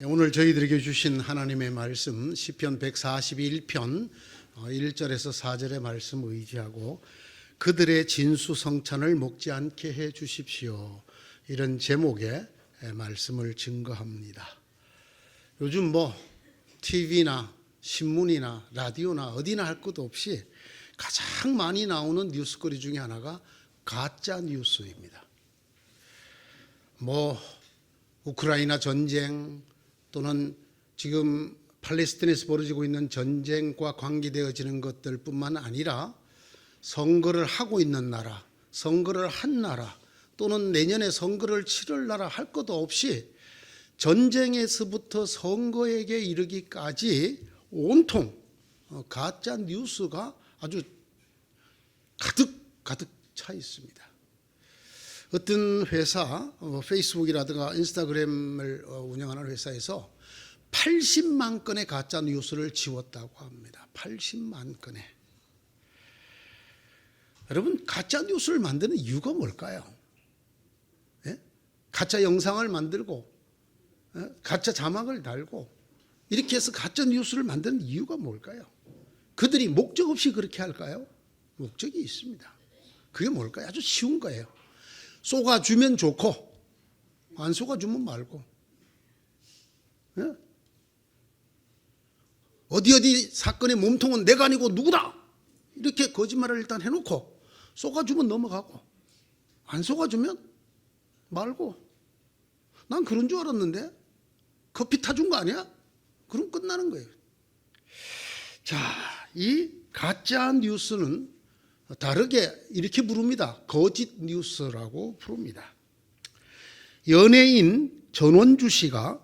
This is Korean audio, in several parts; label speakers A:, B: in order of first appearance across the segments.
A: 오늘 저희들에게 주신 하나님의 말씀 시편 141편 1절에서 4절의 말씀 의지하고 그들의 진수성찬을 먹지 않게 해 주십시오. 이런 제목의 말씀을 증거합니다. 요즘 TV나 신문이나 라디오나 어디나 할 것도 없이 가장 많이 나오는 뉴스거리 중에 하나가 가짜 뉴스입니다. 우크라이나 전쟁 또는 지금 팔레스타인에서 벌어지고 있는 전쟁과 관계되어지는 것들뿐만 아니라 선거를 하고 있는 나라, 선거를 한 나라 또는 내년에 선거를 치를 나라 할 것도 없이 전쟁에서부터 선거에게 이르기까지 온통 가짜 뉴스가 아주 가득 차 있습니다. 어떤 회사, 페이스북이라든가 인스타그램을 운영하는 회사에서 80만 건의 가짜 뉴스를 지웠다고 합니다. 80만 건의. 여러분, 가짜 뉴스를 만드는 이유가 뭘까요? 예? 가짜 영상을 만들고 가짜 자막을 달고 이렇게 해서 가짜 뉴스를 만드는 이유가 뭘까요? 그들이 목적 없이 그렇게 할까요? 목적이 있습니다. 그게 뭘까요? 아주 쉬운 거예요. 쏘가주면 좋고 안 쏘가주면 말고, 예? 어디 사건의 몸통은 내가 아니고 누구다 이렇게 거짓말을 일단 해놓고 쏘가주면 넘어가고 안 쏘가주면 말고. 난 그런 줄 알았는데 커피 타준 거 아니야? 그럼 끝나는 거예요. 자, 이 가짜 뉴스는 다르게 이렇게 부릅니다. 거짓 뉴스라고 부릅니다. 연예인 전원주 씨가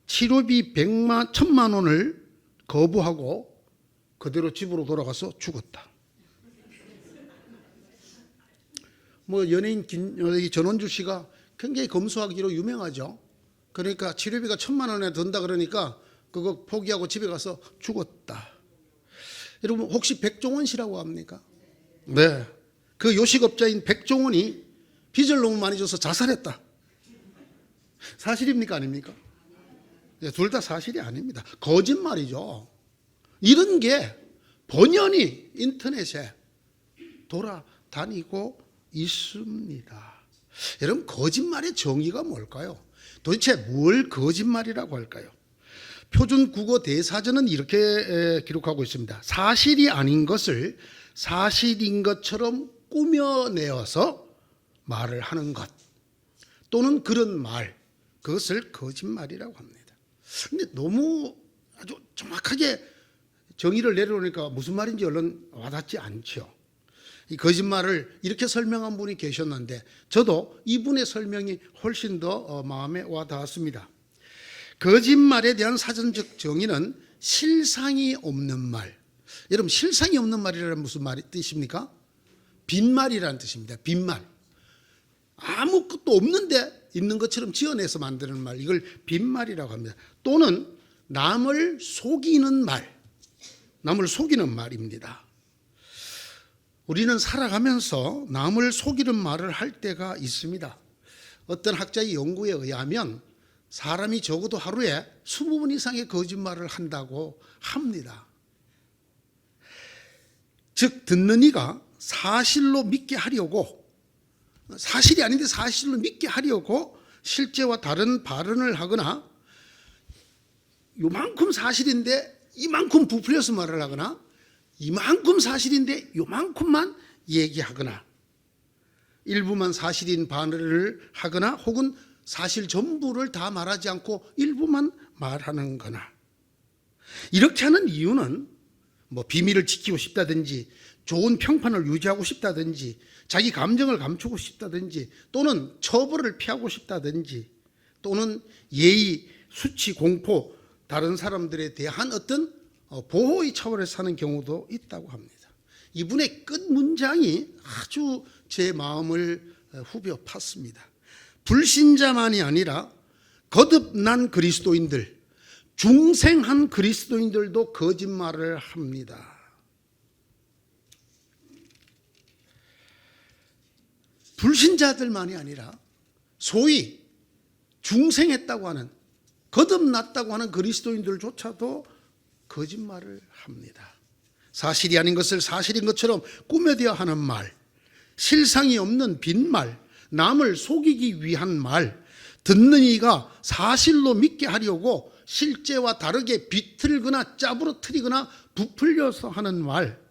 A: 치료비 1,000만 원을 거부하고 그대로 집으로 돌아가서 죽었다. 연예인 전원주 씨가 굉장히 검소하기로 유명하죠. 그러니까 치료비가 1,000만 원에 든다 그러니까 그거 포기하고 집에 가서 죽었다. 여러분 혹시 백종원 씨라고 합니까? 네. 그 요식업자인 백종원이 빚을 너무 많이 줘서 자살했다. 사실입니까? 아닙니까? 네, 둘 다 사실이 아닙니다. 거짓말이죠. 이런 게 번연히 인터넷에 돌아다니고 있습니다. 여러분, 거짓말의 정의가 뭘까요? 도대체 뭘 거짓말이라고 할까요? 표준 국어 대사전은 이렇게 기록하고 있습니다. 사실이 아닌 것을 사실인 것처럼 꾸며내어서 말을 하는 것 또는 그런 말, 그것을 거짓말이라고 합니다. 근데 너무 아주 정확하게 정의를 내려놓으니까 무슨 말인지 얼른 와닿지 않죠. 이 거짓말을 이렇게 설명한 분이 계셨는데 저도 이분의 설명이 훨씬 더 마음에 와닿았습니다. 거짓말에 대한 사전적 정의는 실상이 없는 말. 여러분, 실상이 없는 말이라는 무슨 뜻입니까? 빈말이라는 뜻입니다. 빈말. 아무것도 없는데 있는 것처럼 지어내서 만드는 말, 이걸 빈말이라고 합니다. 또는 남을 속이는 말, 남을 속이는 말입니다. 우리는 살아가면서 남을 속이는 말을 할 때가 있습니다. 어떤 학자의 연구에 의하면 사람이 적어도 하루에 20번 이상의 거짓말을 한다고 합니다. 즉 듣는 이가 사실로 믿게 하려고, 사실이 아닌데 사실로 믿게 하려고 실제와 다른 발언을 하거나 요만큼 사실인데 이만큼 부풀려서 말을 하거나 이만큼 사실인데 요만큼만 얘기하거나 일부만 사실인 발언을 하거나 혹은 사실 전부를 다 말하지 않고 일부만 말하는 거나, 이렇게 하는 이유는 비밀을 지키고 싶다든지 좋은 평판을 유지하고 싶다든지 자기 감정을 감추고 싶다든지 또는 처벌을 피하고 싶다든지 또는 예의, 수치, 공포, 다른 사람들에 대한 어떤 보호의 차원에서 사는 경우도 있다고 합니다. 이분의 끝 문장이 아주 제 마음을 후벼 팠습니다. 불신자만이 아니라 거듭난 그리스도인들, 중생한 그리스도인들도 거짓말을 합니다. 불신자들만이 아니라 소위 중생했다고 하는 거듭났다고 하는 그리스도인들조차도 거짓말을 합니다. 사실이 아닌 것을 사실인 것처럼 꾸며대야 하는 말, 실상이 없는 빈말, 남을 속이기 위한 말, 듣는 이가 사실로 믿게 하려고 실제와 다르게 비틀거나 짜부러뜨리거나 부풀려서 하는 말,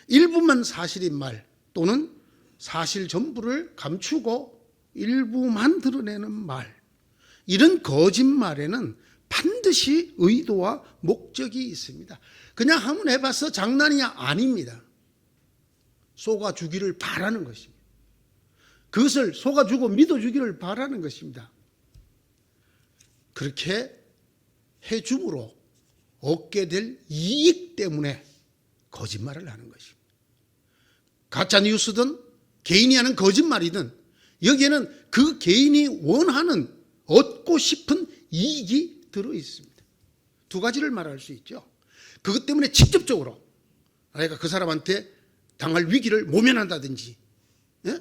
A: 일부만 사실인 말 또는 사실 전부를 감추고 일부만 드러내는 말, 이런 거짓말에는 반드시 의도와 목적이 있습니다. 그냥 한번 해봐서 장난이 아닙니다. 속아주기를 바라는 것입니다. 그것을 속아주고 믿어주기를 바라는 것입니다. 그렇게 해줌으로 얻게 될 이익 때문에 거짓말을 하는 것입니다. 가짜 뉴스든 개인이 하는 거짓말이든 여기에는 그 개인이 원하는 얻고 싶은 이익이 들어 있습니다. 두 가지를 말할 수 있죠. 그것 때문에 직접적으로 내가 그 사람한테 당할 위기를 모면한다든지, 예?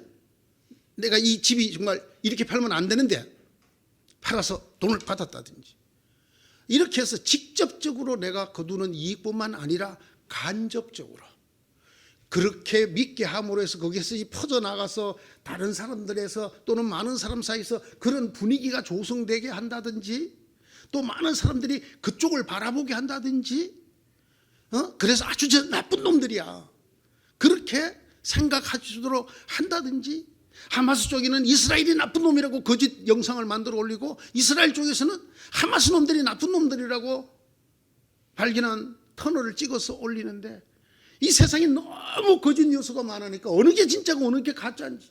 A: 내가 이 집이 정말 이렇게 팔면 안 되는데 팔아서 돈을 받았다든지, 이렇게 해서 직접적으로 내가 거두는 이익뿐만 아니라 간접적으로 그렇게 믿게 함으로 해서 거기에서 퍼져나가서 다른 사람들에서 또는 많은 사람 사이에서 그런 분위기가 조성되게 한다든지, 또 많은 사람들이 그쪽을 바라보게 한다든지, 그래서 아주 저 나쁜 놈들이야 그렇게 생각하시도록 한다든지, 하마스 쪽에는 이스라엘이 나쁜 놈이라고 거짓 영상을 만들어 올리고 이스라엘 쪽에서는 하마스 놈들이 나쁜 놈들이라고 발견한 터널을 찍어서 올리는데, 이 세상에 너무 거짓 뉴스가 많으니까 어느 게 진짜고 어느 게 가짜인지.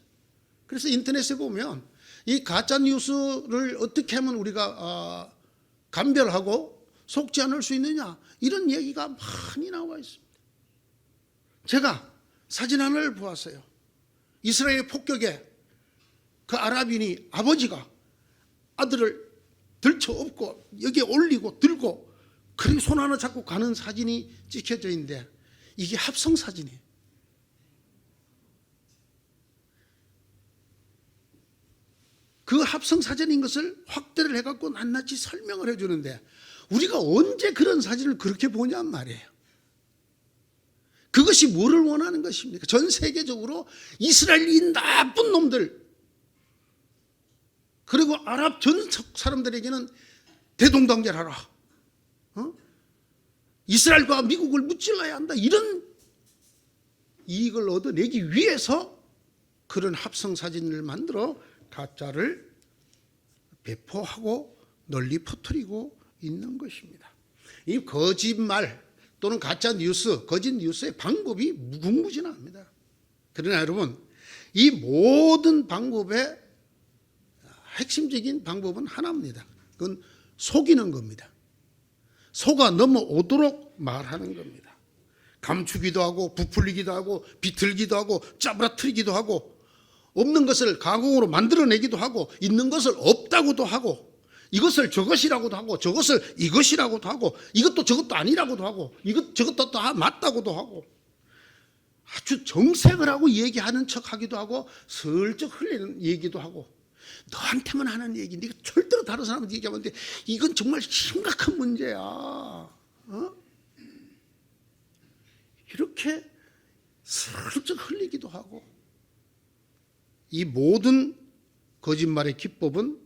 A: 그래서 인터넷에 보면 이 가짜 뉴스를 어떻게 하면 우리가 감별하고 속지 않을 수 있느냐, 이런 얘기가 많이 나와 있습니다. 제가 사진 하나를 보았어요. 이스라엘 폭격에 그 아랍인이 아버지가 아들을 들쳐 업고 여기에 올리고 들고 그리고 손 하나 잡고 가는 사진이 찍혀져 있는데, 이게 합성 사진이에요. 그 합성 사진인 것을 확대를 해갖고 낱낱이 설명을 해주는데, 우리가 언제 그런 사진을 그렇게 보냔 말이에요. 그것이 뭐를 원하는 것입니까? 전 세계적으로 이스라엘이 나쁜 놈들, 그리고 아랍 전 사람들에게는 대동단결하라, 이스라엘과 미국을 무찔러야 한다, 이런 이익을 얻어내기 위해서 그런 합성 사진을 만들어 가짜를 배포하고 널리 퍼뜨리고 있는 것입니다. 이 거짓말 또는 가짜 뉴스, 거짓 뉴스의 방법이 무궁무진합니다. 그러나 여러분, 이 모든 방법의 핵심적인 방법은 하나입니다. 그건 속이는 겁니다. 속아 넘어오도록 말하는 겁니다. 감추기도 하고 부풀리기도 하고 비틀기도 하고 짜부라뜨리기도 하고, 없는 것을 가공으로 만들어내기도 하고, 있는 것을 없다고도 하고, 이것을 저것이라고도 하고, 저것을 이것이라고도 하고, 이것도 저것도 아니라고도 하고, 저것도 다 맞다고도 하고, 아주 정색을 하고 얘기하는 척하기도 하고, 슬쩍 흘리는 얘기도 하고, 너한테만 하는 얘기, 네가 절대로 다른 사람한테 얘기하면 안 돼, 이건 정말 심각한 문제야, 이렇게 슬쩍 흘리기도 하고, 이 모든 거짓말의 기법은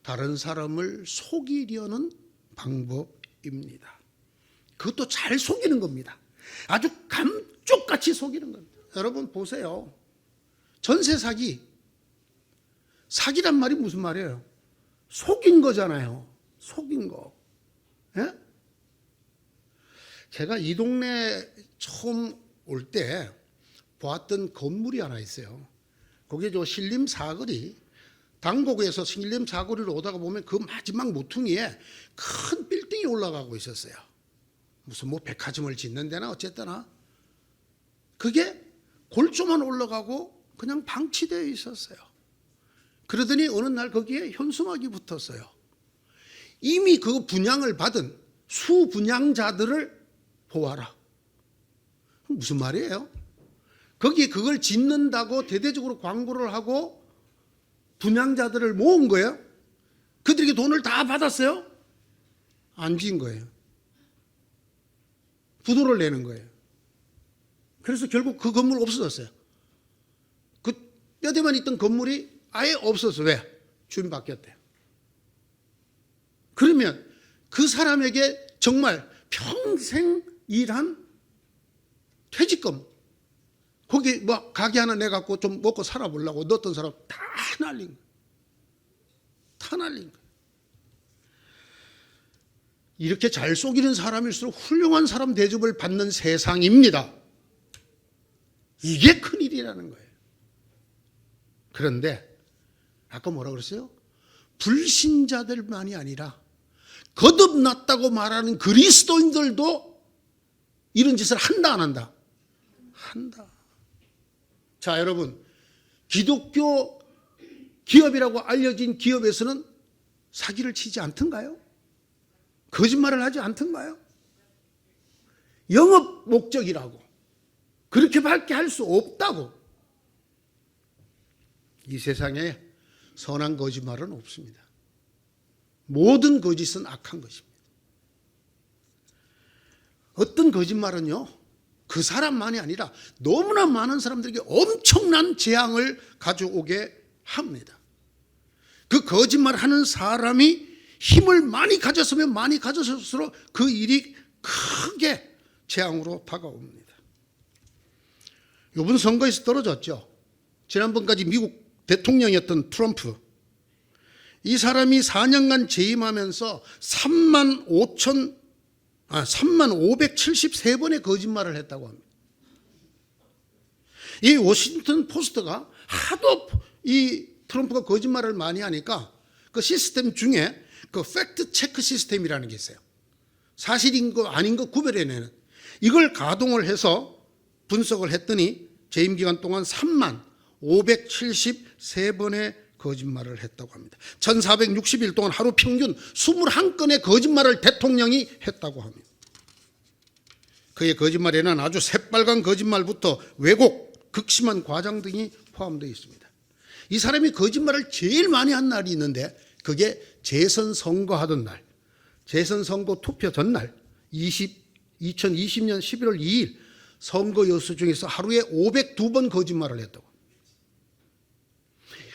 A: 다른 사람을 속이려는 방법입니다. 그것도 잘 속이는 겁니다. 아주 감쪽같이 속이는 겁니다. 여러분 보세요. 전세 사기, 사기란 말이 무슨 말이에요? 속인 거잖아요. 속인 거. 예? 제가 이 동네 처음 올 때 보았던 건물이 하나 있어요. 거기에 저 신림 사거리, 당곡에서 신림 사거리로 오다가 보면 그 마지막 모퉁이에 큰 빌딩이 올라가고 있었어요. 무슨 뭐 백화점을 짓는 데나 어쨌거나. 그게 골조만 올라가고 그냥 방치되어 있었어요. 그러더니 어느 날 거기에 현수막이 붙었어요. 이미 그 분양을 받은 수분양자들을 보아라. 무슨 말이에요? 거기에 그걸 짓는다고 대대적으로 광고를 하고 분양자들을 모은 거예요. 그들에게 돈을 다 받았어요. 안 지은 거예요. 부도를 내는 거예요. 그래서 결국 그 건물 없어졌어요. 그 뼈대만 있던 건물이 아예 없어서 왜? 주인 바뀌었대요. 그러면 그 사람에게 정말 평생 일한 퇴직금, 거기 뭐 가게 하나 내갖고 좀 먹고 살아보려고 넣었던 사람 다 날린 거예요. 다 날린 거예요. 이렇게 잘 속이는 사람일수록 훌륭한 사람 대접을 받는 세상입니다. 이게 큰일이라는 거예요. 그런데 아까 뭐라 그랬어요? 불신자들만이 아니라 거듭났다고 말하는 그리스도인들도 이런 짓을 한다 안 한다? 한다. 자, 여러분, 기독교 기업이라고 알려진 기업에서는 사기를 치지 않던가요? 거짓말을 하지 않던가요? 영업 목적이라고 그렇게밖에 할 수 없다고. 이 세상에 선한 거짓말은 없습니다. 모든 거짓은 악한 것입니다. 어떤 거짓말은요, 그 사람만이 아니라 너무나 많은 사람들에게 엄청난 재앙을 가져오게 합니다. 그 거짓말하는 사람이 힘을 많이 가졌으면 많이 가졌을수록 그 일이 크게 재앙으로 다가옵니다. 이번 선거에서 떨어졌죠. 지난번까지 미국 대통령이었던 트럼프, 이 사람이 4년간 재임하면서 3만 573번의 거짓말을 했다고 합니다. 이 워싱턴 포스트가 하도 이 트럼프가 거짓말을 많이 하니까 그 시스템 중에 그 팩트 체크 시스템이라는 게 있어요. 사실인 거 아닌 거 구별해내는, 이걸 가동을 해서 분석을 했더니 재임 기간 동안 3만 573번의 거짓말을 했다고 합니다. 1460일 동안 하루 평균 21건의 거짓말을 대통령이 했다고 합니다. 그의 거짓말에는 아주 새빨간 거짓말부터 왜곡, 극심한 과장 등이 포함되어 있습니다. 이 사람이 거짓말을 제일 많이 한 날이 있는데 그게 재선 선거하던 날, 재선 선거 투표 전날 2020년 11월 2일 선거 여수 중에서 하루에 502번 거짓말을 했다고.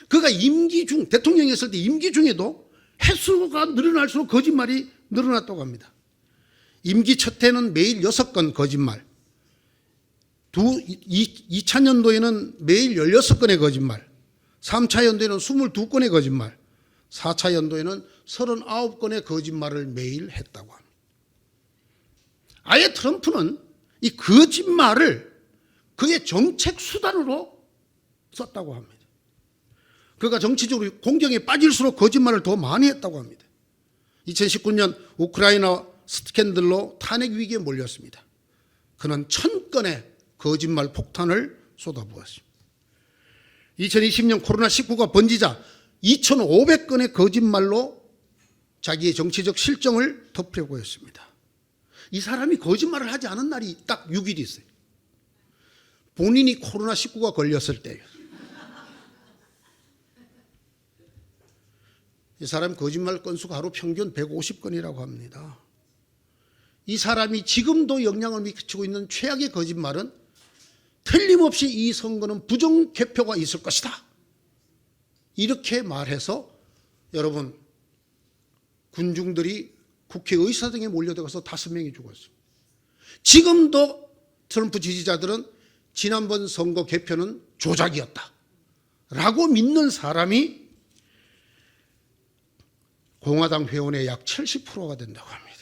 A: 그가 임기 중, 대통령이었을 때 임기 중에도 횟수가 늘어날수록 거짓말이 늘어났다고 합니다. 임기 첫 해는 매일 6건 거짓말, 2000년도에는 매일 16건의 거짓말, 3차 연도에는 22건의 거짓말, 4차 연도에는 39건의 거짓말을 매일 했다고 합니다. 아예 트럼프는 이 거짓말을 그의 정책 수단으로 썼다고 합니다. 그가 정치적으로 공경에 빠질수록 거짓말을 더 많이 했다고 합니다. 2019년 우크라이나 스캔들로 탄핵 위기에 몰렸습니다. 그는 1000건의 거짓말 폭탄을 쏟아부었습니다. 2020년 코로나19가 번지자 2500건의 거짓말로 자기의 정치적 실정을 덮으려고 했습니다. 이 사람이 거짓말을 하지 않은 날이 딱 6일이 있어요. 본인이 코로나19가 걸렸을 때예요. 이 사람 거짓말 건수가 하루 평균 150건이라고 합니다. 이 사람이 지금도 영향을 미치고 있는 최악의 거짓말은 틀림없이 이 선거는 부정 개표가 있을 것이다, 이렇게 말해서 여러분, 군중들이 국회 의사당에 몰려들어서 5명이 죽었습니다. 지금도 트럼프 지지자들은 지난번 선거 개표는 조작이었다 라고 믿는 사람이 공화당 회원의 약 70%가 된다고 합니다.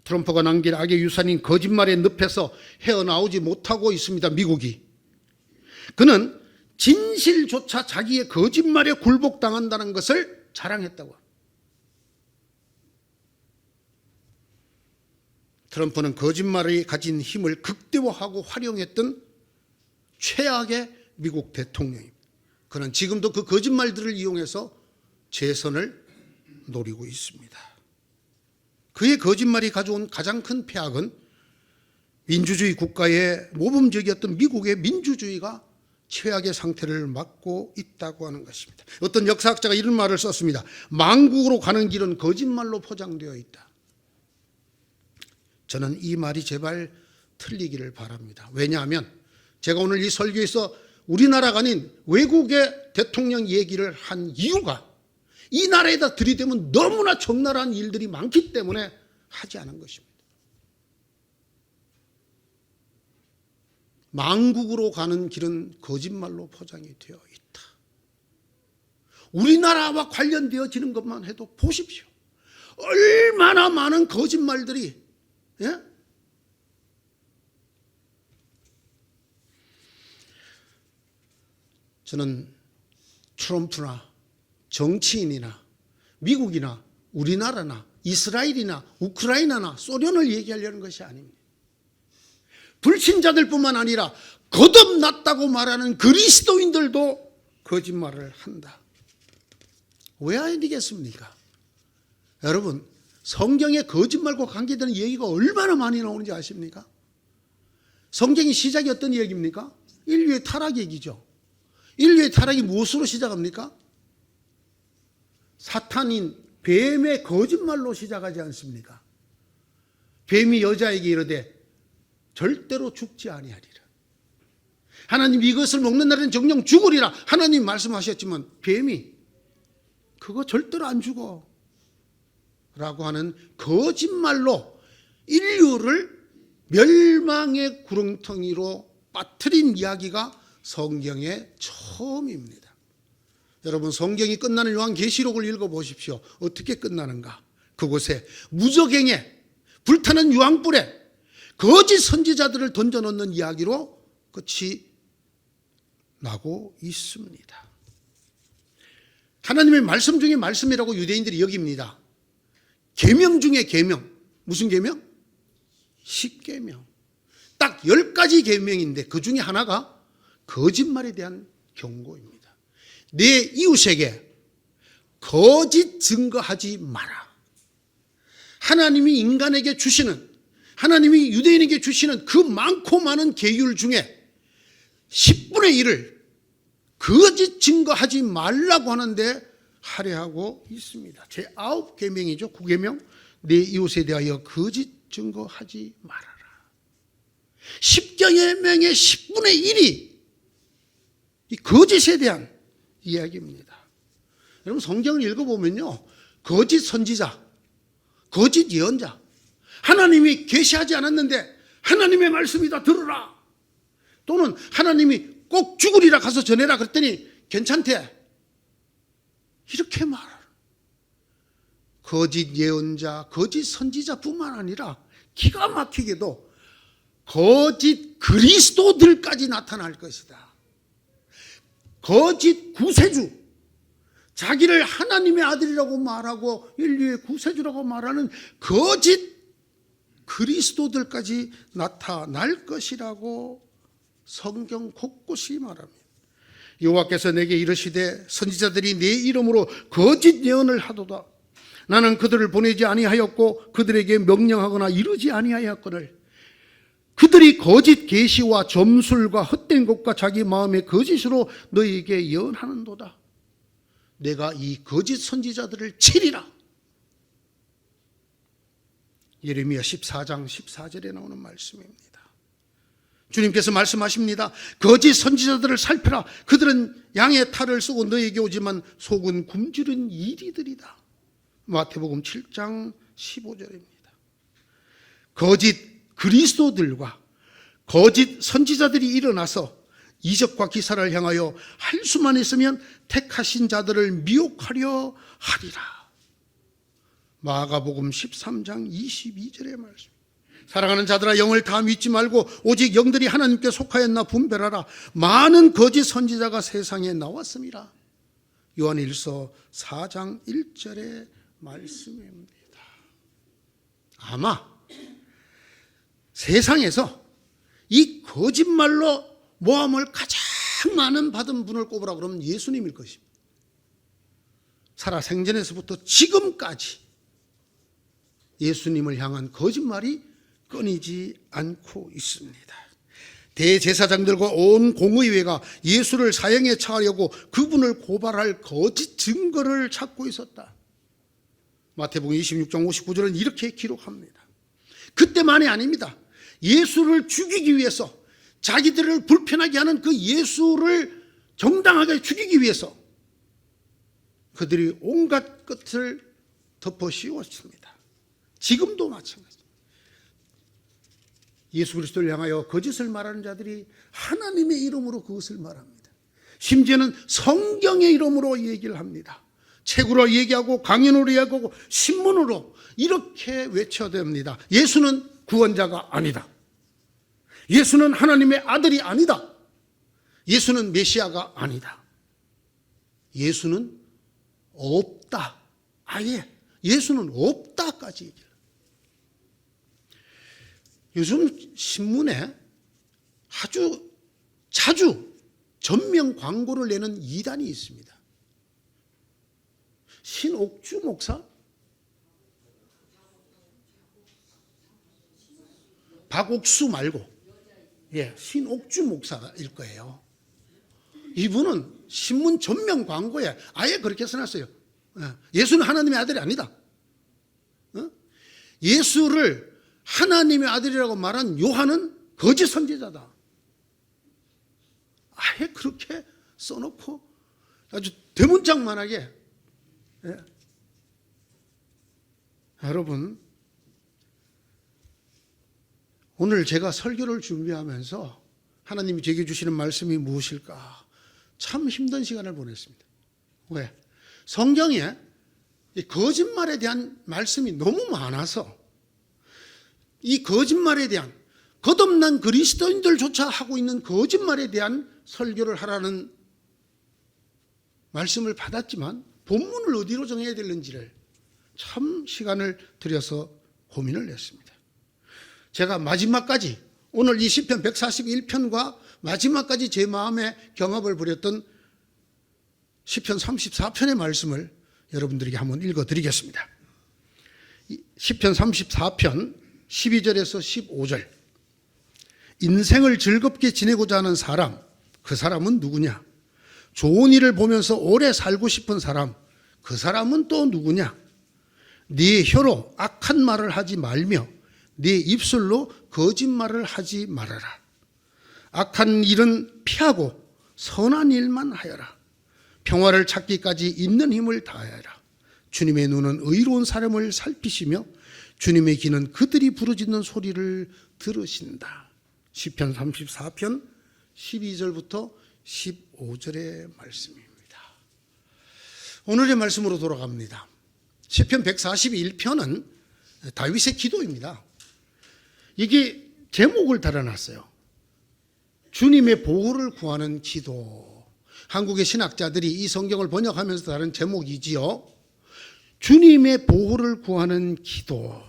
A: 트럼프가 남긴 악의 유산인 거짓말의 늪에서 헤어나오지 못하고 있습니다. 미국이. 그는 진실조차 자기의 거짓말에 굴복당한다는 것을 자랑했다고 합니다. 트럼프는 거짓말이 가진 힘을 극대화하고 활용했던 최악의 미국 대통령입니다. 그는 지금도 그 거짓말들을 이용해서 재선을 노리고 있습니다. 그의 거짓말이 가져온 가장 큰 폐악은 민주주의 국가의 모범적이었던 미국의 민주주의가 최악의 상태를 맞고 있다고 하는 것입니다. 어떤 역사학자가 이런 말을 썼습니다. 망국으로 가는 길은 거짓말로 포장되어 있다. 저는 이 말이 제발 틀리기를 바랍니다. 왜냐하면 제가 오늘 이 설교에서 우리나라가 아닌 외국의 대통령 얘기를 한 이유가 이 나라에다 들이대면 너무나 적나라한 일들이 많기 때문에 하지 않은 것입니다. 망국으로 가는 길은 거짓말로 포장이 되어 있다. 우리나라와 관련되어지는 것만 해도 보십시오. 얼마나 많은 거짓말들이, 예? 저는 트럼프나 정치인이나 미국이나 우리나라나 이스라엘이나 우크라이나나 소련을 얘기하려는 것이 아닙니다. 불신자들뿐만 아니라 거듭났다고 말하는 그리스도인들도 거짓말을 한다. 왜 아니겠습니까? 여러분, 성경에 거짓말과 관계되는 얘기가 얼마나 많이 나오는지 아십니까? 성경의 시작이 어떤 얘기입니까? 인류의 타락 얘기죠. 인류의 타락이 무엇으로 시작합니까? 사탄인 뱀의 거짓말로 시작하지 않습니까? 뱀이 여자에게 이르되 절대로 죽지 아니하리라. 하나님 이것을 먹는 날에는 정녕 죽으리라. 하나님 말씀하셨지만 뱀이 그거 절대로 안 죽어 라고 하는 거짓말로 인류를 멸망의 구렁텅이로 빠뜨린 이야기가 성경의 처음입니다. 여러분, 성경이 끝나는 요한계시록을 읽어보십시오. 어떻게 끝나는가? 그곳에 무적행에 불타는 유황불에 거짓 선지자들을 던져놓는 이야기로 끝이 나고 있습니다. 하나님의 말씀 중에 말씀이라고 유대인들이 여깁니다. 계명 중에 계명. 무슨 계명? 십계명. 딱 10가지 계명인데 그 중에 하나가 거짓말에 대한 경고입니다. 내 이웃에게 거짓 증거하지 마라. 하나님이 인간에게 주시는, 하나님이 유대인에게 주시는 그 많고 많은 계율 중에 10분의 1을 거짓 증거하지 말라고 하는데 할애하고 있습니다. 제9 계명이죠. 9계명. 내 이웃에 대하여 거짓 증거하지 말아라. 10계명의 10분의 1이 이 거짓에 대한 이야기입니다. 여러분, 성경을 읽어보면요, 거짓 선지자, 거짓 예언자, 하나님이 계시하지 않았는데 하나님의 말씀이다 들으라, 또는 하나님이 꼭 죽으리라 가서 전해라 그랬더니 괜찮대, 이렇게 말하라. 거짓 예언자, 거짓 선지자뿐만 아니라 기가 막히게도 거짓 그리스도들까지 나타날 것이다. 거짓 구세주, 자기를 하나님의 아들이라고 말하고 인류의 구세주라고 말하는 거짓 그리스도들까지 나타날 것이라고 성경 곳곳이 말합니다. 여호와께서 내게 이르시되 선지자들이 내 이름으로 거짓 예언을 하도다. 나는 그들을 보내지 아니하였고 그들에게 명령하거나 이르지 아니하였거늘 그들이 거짓 계시와 점술과 헛된 것과 자기 마음의 거짓으로 너희에게 예언하는도다. 내가 이 거짓 선지자들을 치리라. 예레미야 14장 14절에 나오는 말씀입니다. 주님께서 말씀하십니다. 거짓 선지자들을 살펴라. 그들은 양의 탈을 쓰고 너에게 오지만 속은 굶주린 이리들이다. 마태복음 7장 15절입니다. 거짓 그리스도들과 거짓 선지자들이 일어나서 이적과 기사를 향하여 할 수만 있으면 택하신 자들을 미혹하려 하리라. 마가복음 13장 22절의 말씀. 사랑하는 자들아, 영을 다 믿지 말고 오직 영들이 하나님께 속하였나 분별하라. 많은 거짓 선지자가 세상에 나왔습니다. 요한일서 4장 1절의 말씀입니다. 아마 세상에서 이 거짓말로 모함을 가장 많은 받은 분을 꼽으라 그러면 예수님일 것입니다. 살아생전에서부터 지금까지 예수님을 향한 거짓말이 끊이지 않고 있습니다. 대제사장들과 온 공의회가 예수를 사형에 처하려고 그분을 고발할 거짓 증거를 찾고 있었다. 마태복음 26장 59절은 이렇게 기록합니다. 그때만이 아닙니다. 예수를 죽이기 위해서, 자기들을 불편하게 하는 그 예수를 정당하게 죽이기 위해서 그들이 온갖 것을 덮어 씌웠습니다. 지금도 마찬가지입니다. 예수 그리스도를 향하여 거짓을 말하는 자들이 하나님의 이름으로 그것을 말합니다. 심지어는 성경의 이름으로 얘기를 합니다. 책으로 얘기하고 강연으로 얘기하고 신문으로 이렇게 외쳐댑니다. 예수는 구원자가 아니다. 예수는 하나님의 아들이 아니다. 예수는 메시아가 아니다. 예수는 없다. 아예 예수는 없다까지 얘기를. 요즘 신문에 아주 자주 전면 광고를 내는 이단이 있습니다. 신옥주 목사? 박옥수 말고, 신옥주 목사일 거예요. 이분은 신문 전면 광고에 아예 그렇게 써놨어요. 예수는 하나님의 아들이 아니다. 예수를 하나님의 아들이라고 말한 요한은 거짓 선지자다. 아예 그렇게 써놓고 아주 대문짝만하게. 여러분, 오늘 제가 설교를 준비하면서 하나님이 제게 주시는 말씀이 무엇일까? 참 힘든 시간을 보냈습니다. 왜? 성경에 이 거짓말에 대한 말씀이 너무 많아서 이 거짓말에 대한, 거듭난 그리스도인들조차 하고 있는 거짓말에 대한 설교를 하라는 말씀을 받았지만 본문을 어디로 정해야 되는지를 참 시간을 들여서 고민을 했습니다. 제가 마지막까지, 오늘 이 시편 141편과 마지막까지 제 마음에 경합을 벌였던 시편 34편의 말씀을 여러분들에게 한번 읽어드리겠습니다. 시편 34편 12절에서 15절. 인생을 즐겁게 지내고자 하는 사람, 그 사람은 누구냐? 좋은 일을 보면서 오래 살고 싶은 사람, 그 사람은 또 누구냐? 네 혀로 악한 말을 하지 말며 네 입술로 거짓말을 하지 말아라. 악한 일은 피하고 선한 일만 하여라. 평화를 찾기까지 있는 힘을 다하여라. 주님의 눈은 의로운 사람을 살피시며 주님의 귀는 그들이 부르짖는 소리를 들으신다. 시편 34편 12절부터 15절의 말씀입니다. 오늘의 말씀으로 돌아갑니다. 시편 141편은 다윗의 기도입니다. 이게 제목을 달아놨어요. 주님의 보호를 구하는 기도. 한국의 신학자들이 이 성경을 번역하면서 다른 제목이지요. 주님의 보호를 구하는 기도.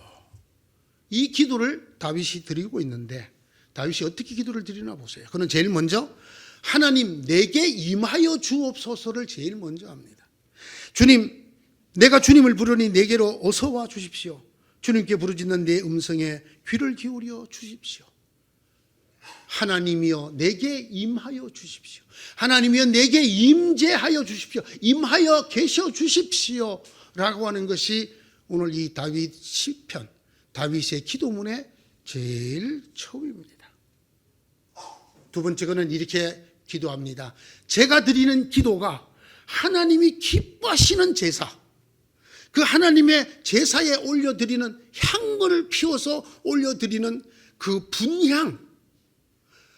A: 이 기도를 다윗이 드리고 있는데 다윗이 어떻게 기도를 드리나 보세요. 그는 제일 먼저 하나님 내게 임하여 주옵소서를 제일 먼저 합니다. 주님, 내가 주님을 부르니 내게로 어서 와 주십시오. 주님께 부르짖는 내 음성에 귀를 기울여 주십시오. 하나님이여 내게 임하여 주십시오. 하나님이여 내게 임재하여 주십시오. 임하여 계셔 주십시오 라고 하는 것이 오늘 이 다윗 시편, 다윗의 기도문의 제일 처음입니다. 두 번째 거는 이렇게 기도합니다. 제가 드리는 기도가 하나님이 기뻐하시는 제사, 그 하나님의 제사에 올려드리는 향을 피워서 올려드리는 그 분향,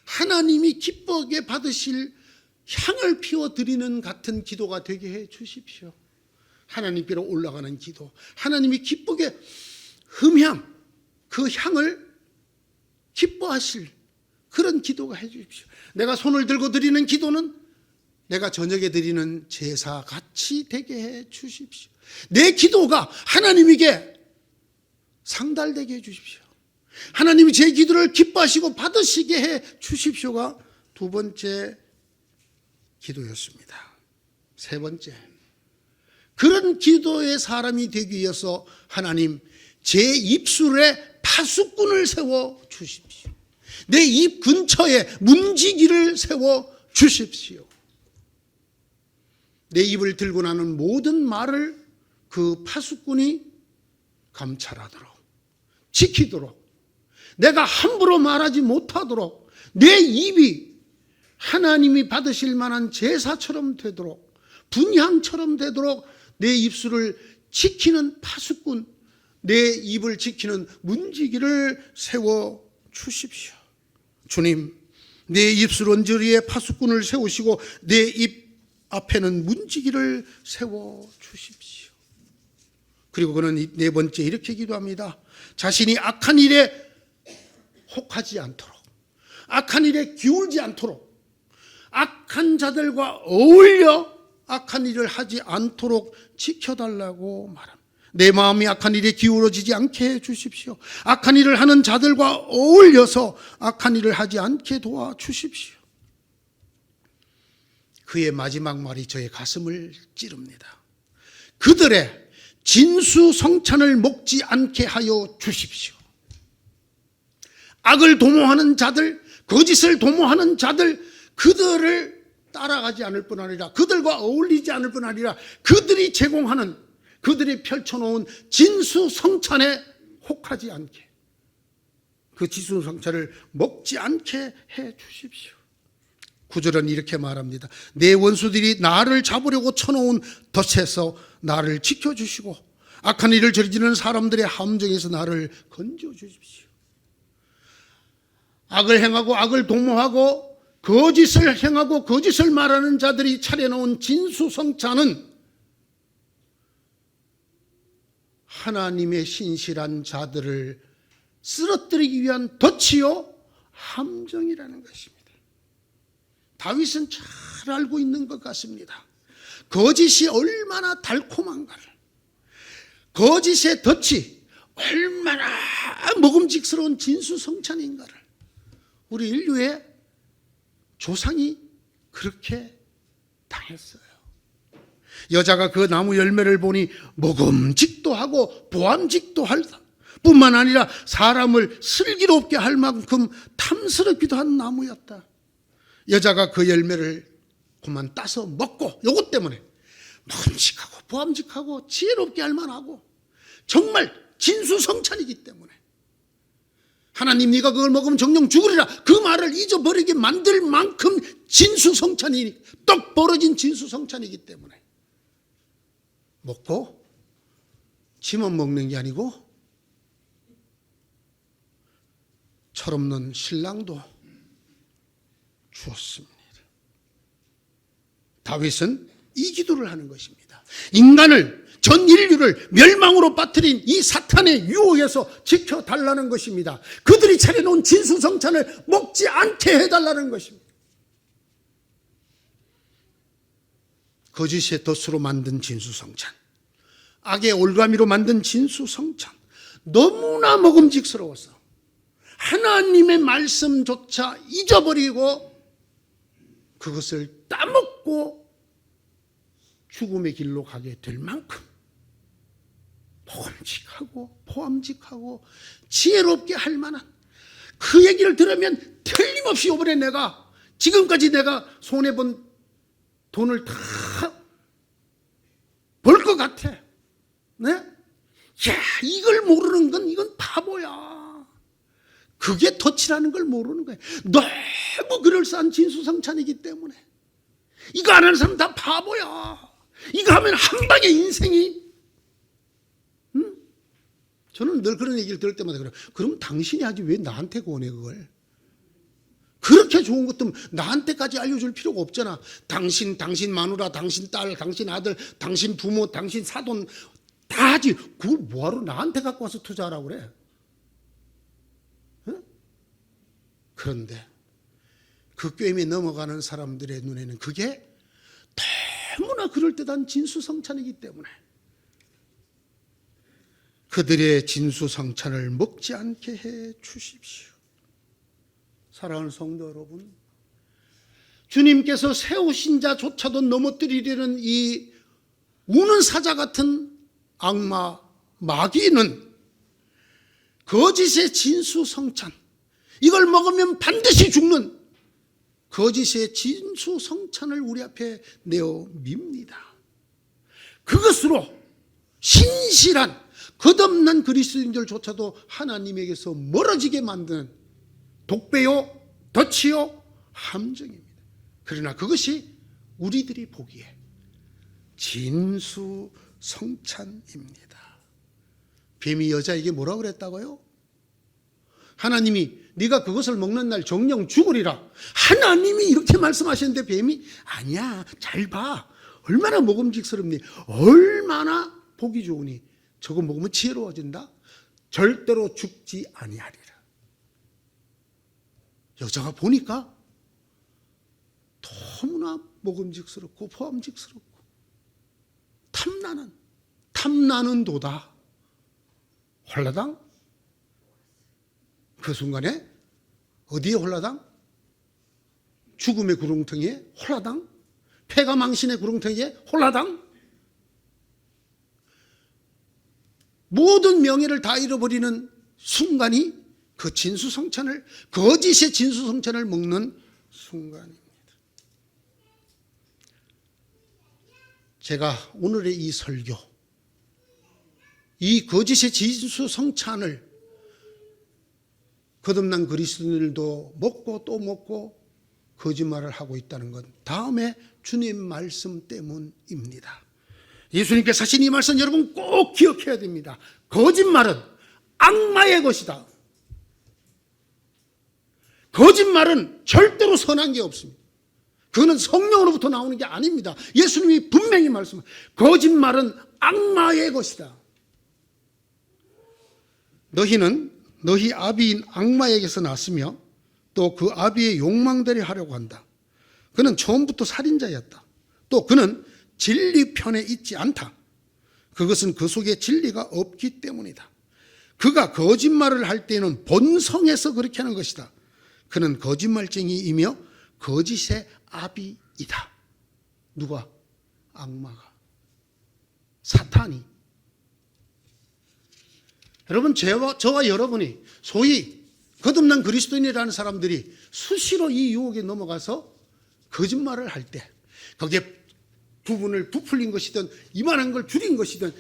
A: 하나님이 기쁘게 받으실 향을 피워드리는 같은 기도가 되게 해 주십시오. 하나님께로 올라가는 기도, 하나님이 기쁘게 흠향, 그 향을 기뻐하실 그런 기도가 해 주십시오. 내가 손을 들고 드리는 기도는 내가 저녁에 드리는 제사 같이 되게 해 주십시오. 내 기도가 하나님에게 상달되게 해 주십시오. 하나님이 제 기도를 기뻐하시고 받으시게 해 주십시오가 두 번째 기도였습니다. 세 번째, 그런 기도의 사람이 되기 위해서 하나님 제 입술에 파수꾼을 세워 주십시오. 내 입 근처에 문지기를 세워 주십시오. 내 입을 들고 나는 모든 말을 그 파수꾼이 감찰하도록, 지키도록, 내가 함부로 말하지 못하도록 내 입이 하나님이 받으실 만한 제사처럼 되도록, 분향처럼 되도록 내 입술을 지키는 파수꾼, 내 입을 지키는 문지기를 세워 주십시오. 주님, 내 입술 언저리에 파수꾼을 세우시고 내 입 앞에는 문지기를 세워 주십시오. 그리고 그는 네 번째 이렇게 기도합니다. 자신이 악한 일에 혹하지 않도록, 악한 일에 기울지 않도록, 악한 자들과 어울려 악한 일을 하지 않도록 지켜달라고 말합니다. 내 마음이 악한 일에 기울어지지 않게 해 주십시오. 악한 일을 하는 자들과 어울려서 악한 일을 하지 않게 도와주십시오. 그의 마지막 말이 저의 가슴을 찌릅니다. 그들의 진수성찬을 먹지 않게 하여 주십시오. 악을 도모하는 자들, 거짓을 도모하는 자들, 그들을 따라가지 않을 뿐 아니라, 그들과 어울리지 않을 뿐 아니라, 그들이 제공하는, 그들이 펼쳐놓은 진수성찬에 혹하지 않게, 그 진수성찬을 먹지 않게 해 주십시오. 9절은 이렇게 말합니다. 내 원수들이 나를 잡으려고 쳐놓은 덫에서 나를 지켜주시고 악한 일을 저지르는 사람들의 함정에서 나를 건져주십시오. 악을 행하고 악을 도모하고 거짓을 행하고 거짓을 말하는 자들이 차려놓은 진수성찬은 하나님의 신실한 자들을 쓰러뜨리기 위한 덫이요 함정이라는 것입니다. 다윗은 잘 알고 있는 것 같습니다. 거짓이 얼마나 달콤한가를, 거짓의 덫이 얼마나 먹음직스러운 진수성찬인가를 우리 인류의 조상이 그렇게 당했어요. 여자가 그 나무 열매를 보니 먹음직도 하고 보암직도 할 뿐만 아니라 사람을 슬기롭게 할 만큼 탐스럽기도 한 나무였다. 여자가 그 열매를 그만 따서 먹고 요것 때문에 먹음직하고 보암직하고 지혜롭게 할 만하고 정말 진수성찬이기 때문에 하나님 네가 그걸 먹으면 정령 죽으리라 그 말을 잊어버리게 만들 만큼 진수성찬이 떡 벌어진 진수성찬이기 때문에 먹고 지만 먹는 게 아니고 철없는 신랑도 주었습니다. 다윗은 이 기도를 하는 것입니다. 인간을, 전 인류를 멸망으로 빠뜨린 이 사탄의 유혹에서 지켜달라는 것입니다. 그들이 차려놓은 진수성찬을 먹지 않게 해달라는 것입니다. 거짓의 덫으로 만든 진수성찬, 악의 올가미로 만든 진수성찬, 너무나 먹음직스러워서 하나님의 말씀조차 잊어버리고 그것을 따먹고 죽음의 길로 가게 될 만큼 먹음직하고 보암직하고 지혜롭게 할 만한 그 얘기를 들으면 틀림없이 이번에 내가 지금까지 내가 손해본 돈을 다 벌 것 같아. 네? 야, 이걸 모르는 건 이건 바보야. 그게 덫이라는 걸 모르는 거예요. 너무 그럴싸한 진수성찬이기 때문에. 이거 안 하는 사람 다 바보야. 이거 하면 한 방에 인생이. 저는 늘 그런 얘기를 들을 때마다 그래요. 그럼 당신이 하지 왜 나한테 권해 그걸. 그렇게 좋은 것도 나한테까지 알려줄 필요가 없잖아. 당신 마누라, 당신 딸, 당신 아들, 당신 부모, 당신 사돈 다 하지. 그걸 뭐하러 나한테 갖고 와서 투자하라고 그래. 그런데 그 꿰매 넘어가는 사람들의 눈에는 그게 너무나 그럴듯한 진수성찬이기 때문에 그들의 진수성찬을 먹지 않게 해 주십시오. 사랑하는 성도 여러분, 주님께서 세우신 자조차도 넘어뜨리려는 이 우는 사자 같은 악마 마귀는 거짓의 진수성찬, 이걸 먹으면 반드시 죽는 거짓의 진수성찬을 우리 앞에 내어 밉니다. 그것으로 신실한 끝없는 그리스도인들조차도 하나님에게서 멀어지게 만드는 독배요, 덫이요, 함정입니다. 그러나 그것이 우리들이 보기에 진수성찬입니다. 뱀이 여자에게 뭐라고 그랬다고요? 하나님이 네가 그것을 먹는 날 정령 죽으리라. 하나님이 이렇게 말씀하셨는데 뱀이 아니야, 잘 봐. 얼마나 먹음직스럽니? 얼마나 보기 좋으니? 저거 먹으면 지혜로워진다? 절대로 죽지 아니하리라. 여자가 보니까 너무나 먹음직스럽고 보암직스럽고 탐나는 도다. 홀라당? 그 순간에 어디에 홀라당? 죽음의 구렁텅이에 홀라당? 폐가 망신의 구렁텅이에 홀라당? 모든 명예를 다 잃어버리는 순간이 그 진수성찬을, 거짓의 진수성찬을 먹는 순간입니다. 제가 오늘의 이 설교, 이 거짓의 진수성찬을 거듭난 그리스도인들도 먹고 또 먹고 거짓말을 하고 있다는 건 다음에 주님 말씀 때문입니다. 예수님께서 하신 이 말씀 여러분 꼭 기억해야 됩니다. 거짓말은 악마의 것이다. 거짓말은 절대로 선한 게 없습니다. 그거는 성령으로부터 나오는 게 아닙니다. 예수님이 분명히 말씀하셨습니다. 거짓말은 악마의 것이다. 너희는 너희 아비인 악마에게서 났으며 또 그 아비의 욕망대로 하려고 한다. 그는 처음부터 살인자였다. 또 그는 진리 편에 있지 않다. 그것은 그 속에 진리가 없기 때문이다. 그가 거짓말을 할 때는 본성에서 그렇게 하는 것이다. 그는 거짓말쟁이이며 거짓의 아비이다. 누가? 악마가, 사탄이. 여러분, 저와 여러분이 소위 거듭난 그리스도인이라는 사람들이 수시로 이 유혹에 넘어가서 거짓말을 할 때 거기에 부분을 부풀린 것이든 이만한 걸 줄인 것이든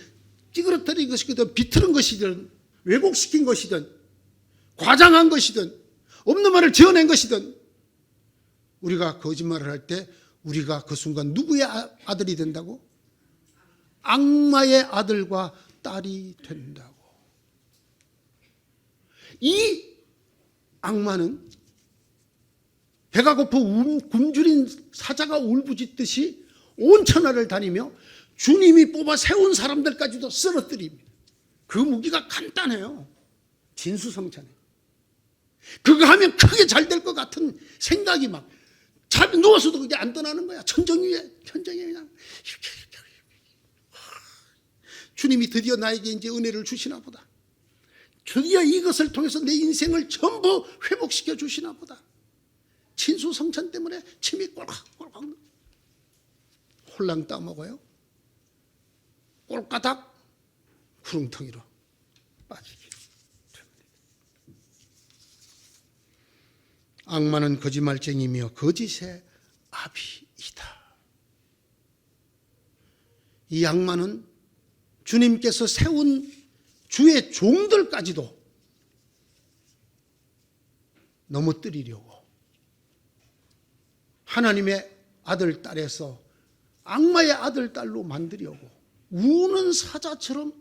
A: 찌그러뜨린 것이든 비틀은 것이든 왜곡시킨 것이든 과장한 것이든 없는 말을 지어낸 것이든 우리가 거짓말을 할 때 우리가 그 순간 누구의 아들이 된다고? 악마의 아들과 딸이 된다고. 이 악마는 배가 고파 굶주린 사자가 울부짖듯이 온 천하를 다니며 주님이 뽑아 세운 사람들까지도 쓰러뜨립니다. 그 무기가 간단해요. 진수성찬에. 그거 하면 크게 잘 될 것 같은 생각이 막 누워서도 그게 안 떠나는 거야. 천정 위에 그냥 주님이 드디어 나에게 이제 은혜를 주시나 보다. 드디어 이것을 통해서 내 인생을 전부 회복시켜 주시나 보다. 진수성찬 때문에 침이 꼴깍꼴깍 홀랑 따먹어요. 꼴까닥 구렁텅이로 빠지게 됩니다. 악마는 거짓말쟁이며 거짓의 아비이다. 이 악마는 주님께서 세운 주의 종들까지도 넘어뜨리려고 하나님의 아들, 딸에서 악마의 아들, 딸로 만들려고 우는 사자처럼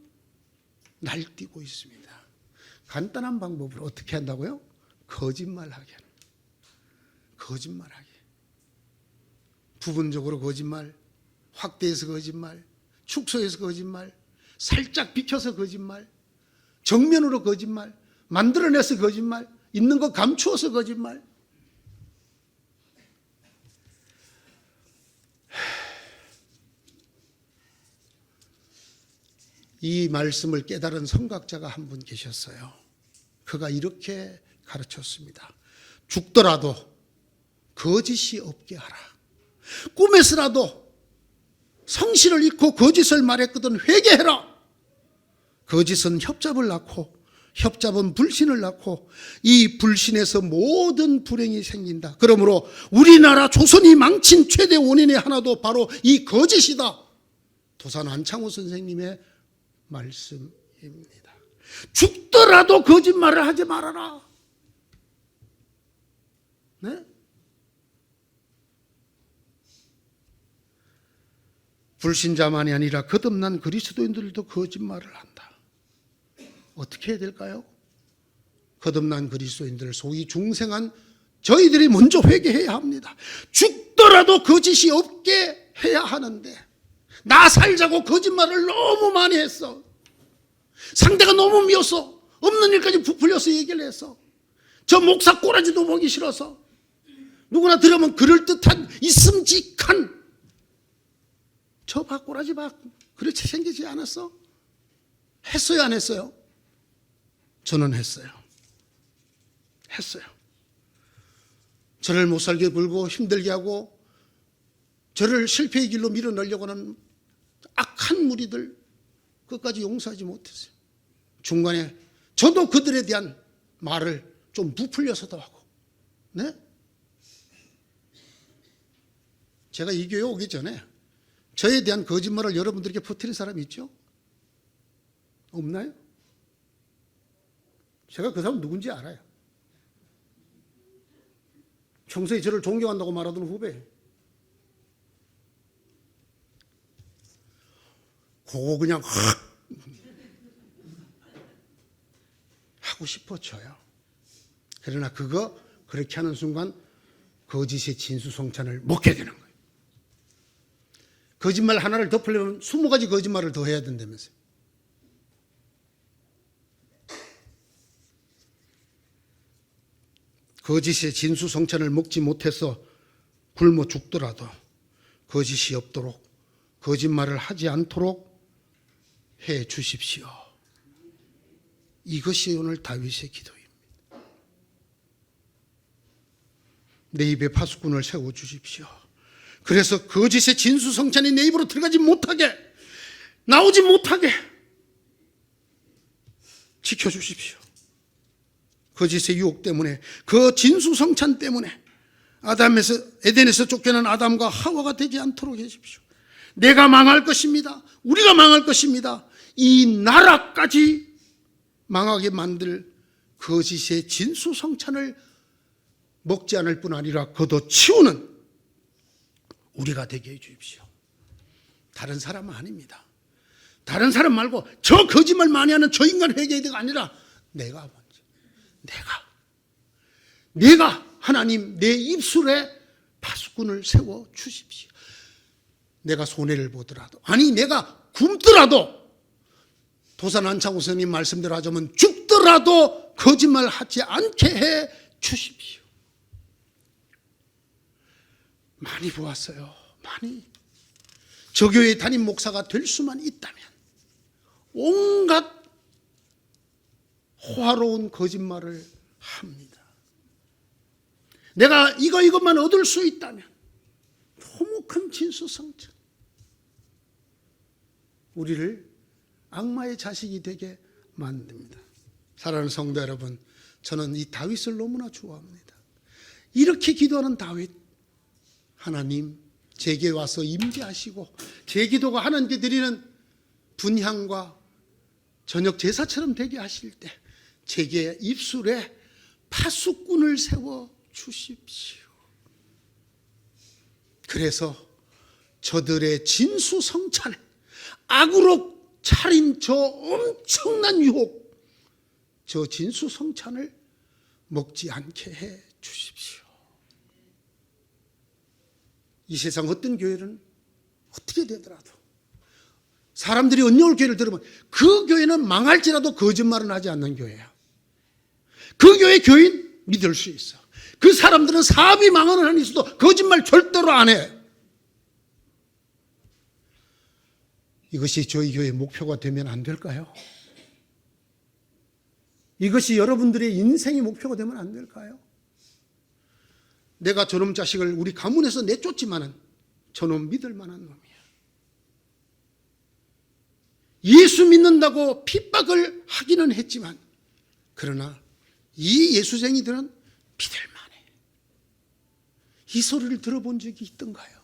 A: 날뛰고 있습니다. 간단한 방법으로 어떻게 한다고요? 거짓말하게 하는 거예요. 거짓말하게. 부분적으로 거짓말, 확대해서 거짓말, 축소해서 거짓말, 살짝 비켜서 거짓말, 정면으로 거짓말, 만들어내서 거짓말, 있는 거 감추어서 거짓말. 이 말씀을 깨달은 성각자가 한 분 계셨어요. 그가 이렇게 가르쳤습니다. 죽더라도 거짓이 없게 하라. 꿈에서라도 성실을 잃고 거짓을 말했거든 회개해라. 거짓은 협잡을 낳고 협잡은 불신을 낳고 이 불신에서 모든 불행이 생긴다. 그러므로 우리나라 조선이 망친 최대 원인의 하나도 바로 이 거짓이다. 도산 안창호 선생님의 말씀입니다. 죽더라도 거짓말을 하지 말아라. 네? 불신자만이 아니라 거듭난 그리스도인들도 거짓말을 한다. 어떻게 해야 될까요? 거듭난 그리스도인들, 소위 중생한 저희들이 먼저 회개해야 합니다. 죽더라도 거짓이 없게 해야 하는데 나 살자고 거짓말을 너무 많이 했어. 상대가 너무 미워서 없는 일까지 부풀려서 얘기를 해서 저 목사 꼬라지도 보기 싫어서 누구나 들으면 그럴듯한 있음직한 저 박꼬라지 박 그렇게 생기지 않았어? 했어요 안 했어요? 저는 했어요. 저를 못 살게 굴고 힘들게 하고 저를 실패의 길로 밀어넣으려고 하는 악한 무리들 끝까지 용서하지 못했어요. 중간에 저도 그들에 대한 말을 좀 부풀려서도 하고. 네? 제가 이 교회 오기 전에 저에 대한 거짓말을 여러분들에게 퍼뜨린 사람이 있죠? 없나요? 제가 그 사람 누군지 알아요. 평소에 저를 존경한다고 말하던 후배. 그거 그냥 확 하고 싶어져요. 그러나 그거 그렇게 하는 순간 거짓의 진수성찬을 먹게 되는 거예요. 거짓말 하나를 덮으려면 20가지 거짓말을 더 해야 된다면서요. 거짓의 진수성찬을 먹지 못해서 굶어 죽더라도 거짓이 없도록 거짓말을 하지 않도록 해 주십시오. 이것이 오늘 다윗의 기도입니다. 내 입에 파수꾼을 세워 주십시오. 그래서 거짓의 진수성찬이 내 입으로 들어가지 못하게, 나오지 못하게 지켜주십시오. 거짓의 유혹 때문에, 그 진수성찬 때문에 에덴에서 쫓겨난 아담과 하와가 되지 않도록 해주십시오. 내가 망할 것입니다. 우리가 망할 것입니다. 이 나라까지 망하게 만들 거짓의 진수성찬을 먹지 않을 뿐 아니라 걷어치우는 우리가 되게 해주십시오. 다른 사람은 아닙니다. 다른 사람 말고 저 거짓말 많이 하는 저 인간 회개가 아니라 내가 먼저, 내가 하나님 내 입술에 파수꾼을 세워 주십시오. 내가 손해를 보더라도, 아니 내가 굶더라도, 도산 안창호 선생님 말씀대로 하자면 죽더라도 거짓말 하지 않게 해 주십시오. 많이 보았어요. 많이. 저 교회 담임 목사가 될 수만 있다면 온갖 호화로운 거짓말을 합니다. 내가 이것만 얻을 수 있다면 너무 큰 진수성찬. 우리를 악마의 자식이 되게 만듭니다. 사랑하는 성도 여러분, 저는 이 다윗을 너무나 좋아합니다. 이렇게 기도하는 다윗, 하나님 제게 와서 임재하시고 제 기도가 하나님께 드리는 분향과 저녁 제사처럼 되게 하실 때 제게 입술에 파수꾼을 세워 주십시오. 그래서 저들의 진수성찬에 악으로 차린 저 엄청난 유혹, 저 진수성찬을 먹지 않게 해 주십시오. 이 세상 어떤 교회는 어떻게 되더라도 사람들이 언니올 교회를 들으면 그 교회는 망할지라도 거짓말은 하지 않는 교회야. 그 교회 교인 믿을 수 있어. 그 사람들은 사업이 망하는 한이 있어도 거짓말 절대로 안 해. 이것이 저희 교회의 목표가 되면 안 될까요? 이것이 여러분들의 인생의 목표가 되면 안 될까요? 내가 저놈 자식을 우리 가문에서 내쫓지만은 저놈 믿을 만한 놈이야. 예수 믿는다고 핍박을 하기는 했지만 그러나 이 예수쟁이들은 믿을만해. 이 소리를 들어본 적이 있던가요?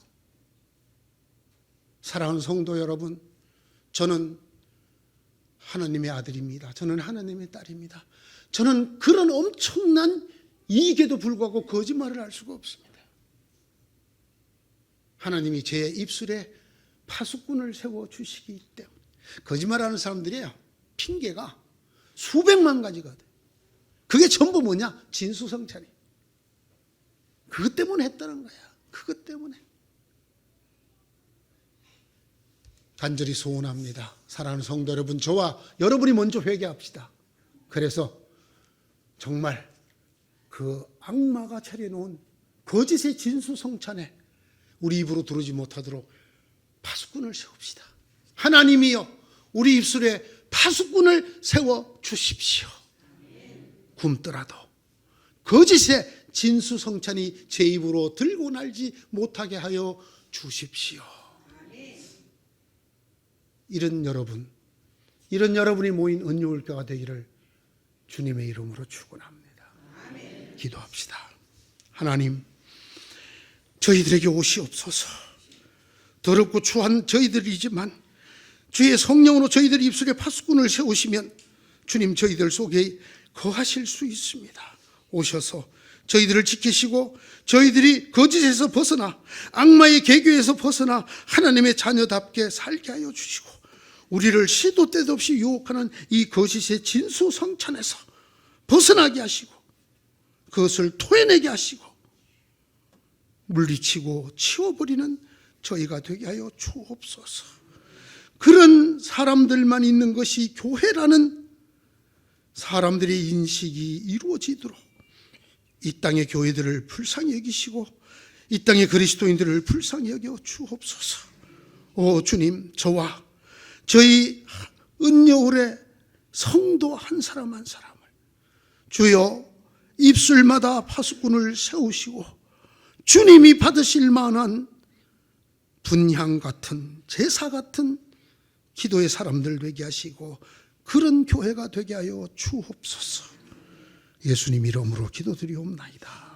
A: 사랑하는 성도 여러분, 저는 하나님의 아들입니다. 저는 하나님의 딸입니다. 저는 그런 엄청난 이익에도 불구하고 거짓말을 할 수가 없습니다. 하나님이 제 입술에 파수꾼을 세워주시기 때문에. 거짓말하는 사람들이에요. 핑계가 수백만 가지가 돼. 그게 전부 뭐냐? 진수성찬이. 그것 때문에 했다는 거야. 그것 때문에. 간절히 소원합니다. 사랑하는 성도 여러분, 저와 여러분이 먼저 회개합시다. 그래서 정말 그 악마가 차려놓은 거짓의 진수성찬에 우리 입으로 들어오지 못하도록 파수꾼을 세웁시다. 하나님이여, 우리 입술에 파수꾼을 세워주십시오. 굶더라도 거짓의 진수성찬이 제 입으로 들고 날지 못하게 하여 주십시오. 이런 여러분이 모인 은유울교가 되기를 주님의 이름으로 축원합니다. 기도합시다. 하나님, 저희들에게 오시옵소서. 더럽고 추한 저희들이지만 주의 성령으로 저희들 입술에 파수꾼을 세우시면 주님 저희들 속에 거하실 수 있습니다. 오셔서 저희들을 지키시고 저희들이 거짓에서 벗어나 악마의 계교에서 벗어나 하나님의 자녀답게 살게 하여 주시고 우리를 시도 때도 없이 유혹하는 이 거짓의 진수성찬에서 벗어나게 하시고 그것을 토해내게 하시고 물리치고 치워버리는 저희가 되게 하여 주옵소서. 그런 사람들만 있는 것이 교회라는 사람들의 인식이 이루어지도록 이 땅의 교회들을 불쌍히 여기시고 이 땅의 그리스도인들을 불쌍히 여겨 주옵소서. 오 주님, 저와 저희 은여울의 성도 한 사람 한 사람을 주여 입술마다 파수꾼을 세우시고 주님이 받으실 만한 분향 같은 제사 같은 기도의 사람들 되게 하시고 그런 교회가 되게 하여 주옵소서. 예수님 이름으로 기도드리옵나이다.